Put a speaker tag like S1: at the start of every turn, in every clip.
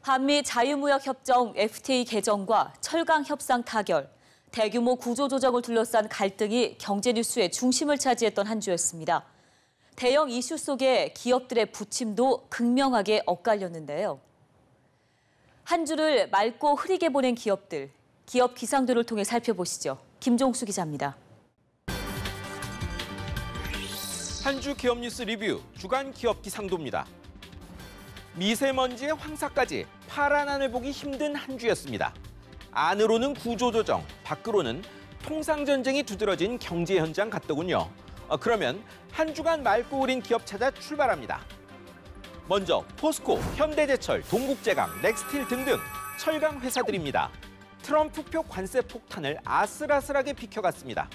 S1: 한미 자유무역협정 FTA 개정과 철강 협상 타결, 대규모 구조조정을 둘러싼 갈등이 경제 뉴스의 중심을 차지했던 한 주였습니다. 대형 이슈 속에 기업들의 부침도 극명하게 엇갈렸는데요. 한 주를 맑고 흐리게 보낸 기업들, 기업 기상도를 통해 살펴보시죠. 김종수 기자입니다.
S2: 한 주 기업 뉴스 리뷰 주간 기업 기상도입니다. 미세먼지의 황사까지 파란 하늘 보기 힘든 한 주였습니다. 안으로는 구조조정, 밖으로는 통상전쟁이 두드러진 경제 현장 같더군요. 그러면 한 주간 맑고 흐린 기업 찾아 출발합니다. 먼저 포스코, 현대제철, 동국제강, 넥스틸 등등 철강 회사들입니다. 트럼프표 관세 폭탄을 아슬아슬하게 비켜갔습니다.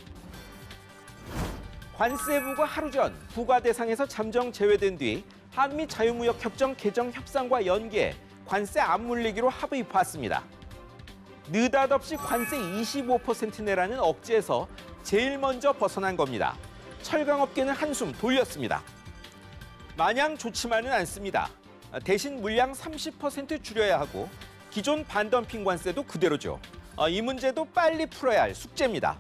S2: 관세부가 하루 전 부과 대상에서 잠정 제외된 뒤 한미 자유무역협정 개정 협상과 연계해 관세 안 물리기로 합의 봤습니다. 느닷없이 관세 25% 내라는 억제에서 제일 먼저 벗어난 겁니다. 철강업계는 한숨 돌렸습니다. 마냥 좋지만은 않습니다. 대신 물량 30% 줄여야 하고 기존 반덤핑 관세도 그대로죠. 이 문제도 빨리 풀어야 할 숙제입니다.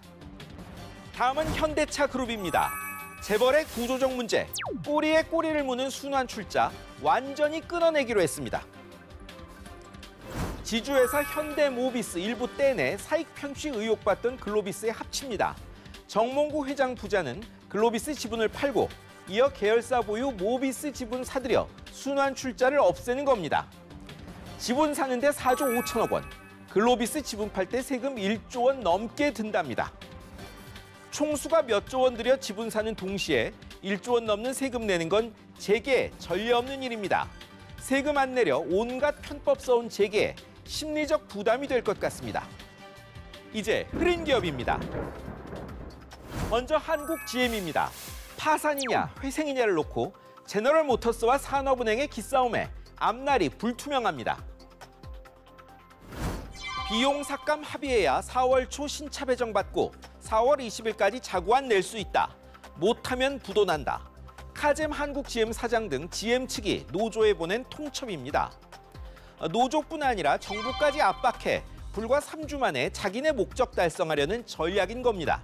S2: 다음은 현대차 그룹입니다. 재벌의 구조적 문제, 꼬리에 꼬리를 무는 순환 출자 완전히 끊어내기로 했습니다. 지주회사 현대모비스 일부 떼내 사익 편취 의혹받던 글로비스에 합칩니다. 정몽구 회장 부자는 글로비스 지분을 팔고 이어 계열사 보유 모비스 지분 사들여 순환 출자를 없애는 겁니다. 지분 사는데 4조 5천억 원, 글로비스 지분 팔 때 세금 1조 원 넘게 든답니다. 총수가 몇 조 원 들여 지분 사는 동시에 1조 원 넘는 세금 내는 건 재계에 전례 없는 일입니다. 세금 안 내려 온갖 편법 써온 재계에 심리적 부담이 될 것 같습니다. 이제 흐린 기업입니다. 먼저 한국 GM입니다. 파산이냐 회생이냐를 놓고 제너럴모터스와 산업은행의 기싸움에 앞날이 불투명합니다. 비용 삭감 합의해야 4월 초 신차 배정받고 4월 20일까지 자구안 낼 수 있다. 못하면 부도난다. 카젬 한국 GM 사장 등 GM 측이 노조에 보낸 통첩입니다. 노조뿐 아니라 정부까지 압박해 불과 3주 만에 자기네 목적 달성하려는 전략인 겁니다.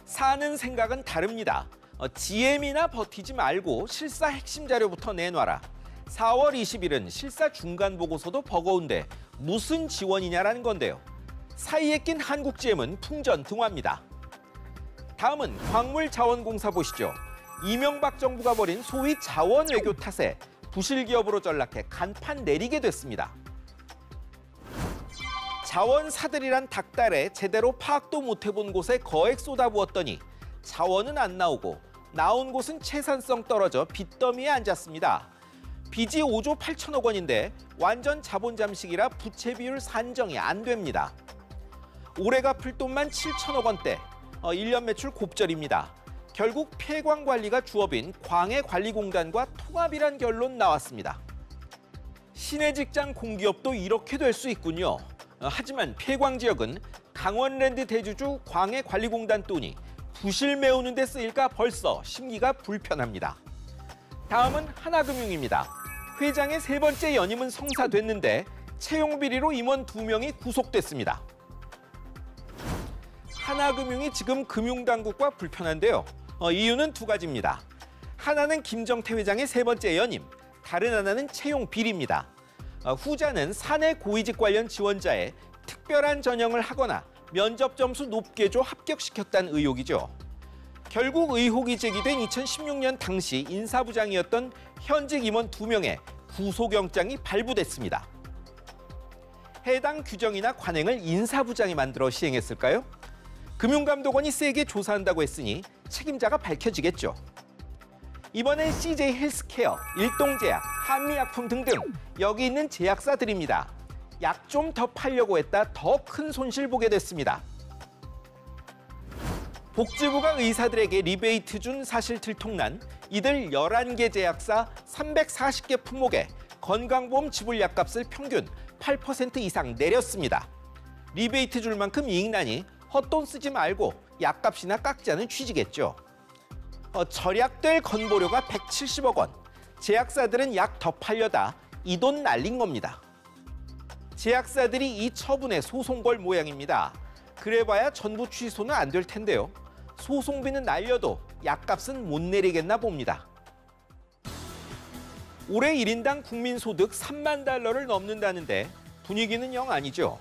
S2: 사는 생각은 다릅니다. GM이나 버티지 말고 실사 핵심 자료부터 내놔라. 4월 20일은 실사 중간 보고서도 버거운데 무슨 지원이냐라는 건데요. 사이에 낀 한국 GM은 풍전등화입니다. 다음은 광물자원공사 보시죠. 이명박 정부가 벌인 소위 자원 외교 탓에 부실 기업으로 전락해 간판 내리게 됐습니다. 자원사들이란 닭달에 제대로 파악도 못 해본 곳에 거액 쏟아부었더니 자원은 안 나오고 나온 곳은 채산성 떨어져 빚더미에 앉았습니다. 빚이 5조 8천억 원인데 완전 자본 잠식이라 부채 비율 산정이 안 됩니다. 올해 갚을 돈만 7천억 원대, 1년 매출 곱절입니다. 결국 폐광관리가 주업인 광해관리공단과 통합이란 결론 나왔습니다. 시내 직장 공기업도 이렇게 될 수 있군요. 하지만 폐광 지역은 강원랜드 대주주 광해관리공단 돈이 부실 메우는 데 쓰일까 벌써 심기가 불편합니다. 다음은 하나금융입니다. 회장의 세 번째 연임은 성사됐는데 채용 비리로 임원 2명이 구속됐습니다. 하나금융이 지금 금융당국과 불편한데요. 이유는 두 가지입니다. 하나는 김정태 회장의 세 번째 연임, 다른 하나는 채용 비리입니다. 후자는 사내 고위직 관련 지원자에 특별한 전형을 하거나 면접 점수 높게 줘 합격시켰다는 의혹이죠. 결국 의혹이 제기된 2016년 당시 인사부장이었던 현직 임원 2명의 구속영장이 발부됐습니다. 해당 규정이나 관행을 인사부장이 만들어 시행했을까요? 금융감독원이 세게 조사한다고 했으니 책임자가 밝혀지겠죠. 이번엔 CJ 헬스케어, 일동제약, 한미약품 등등 여기 있는 제약사들입니다. 약 좀 더 팔려고 했다 더 큰 손실 보게 됐습니다. 복지부가 의사들에게 리베이트 준 사실 들통난 이들 11개 제약사 340개 품목에 건강보험 지불 약값을 평균 8% 이상 내렸습니다. 리베이트 줄 만큼 이익 나니 헛돈 쓰지 말고 약값이나 깎자는 취지겠죠. 절약될 건보료가 170억 원. 제약사들은 약 더 팔려다 이 돈 날린 겁니다. 제약사들이 이 처분에 소송 걸 모양입니다. 그래봐야 전부 취소는 안 될 텐데요. 소송비는 날려도 약값은 못 내리겠나 봅니다. 올해 1인당 국민소득 3만 달러를 넘는다는데 분위기는 영 아니죠.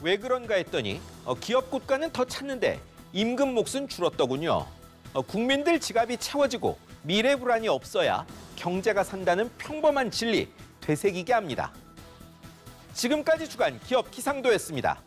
S2: 왜 그런가 했더니 기업 국가는 더 찾는데 임금 몫은 줄었더군요. 국민들 지갑이 채워지고 미래 불안이 없어야 경제가 산다는 평범한 진리 되새기게 합니다. 지금까지 주간 기업 기상도였습니다.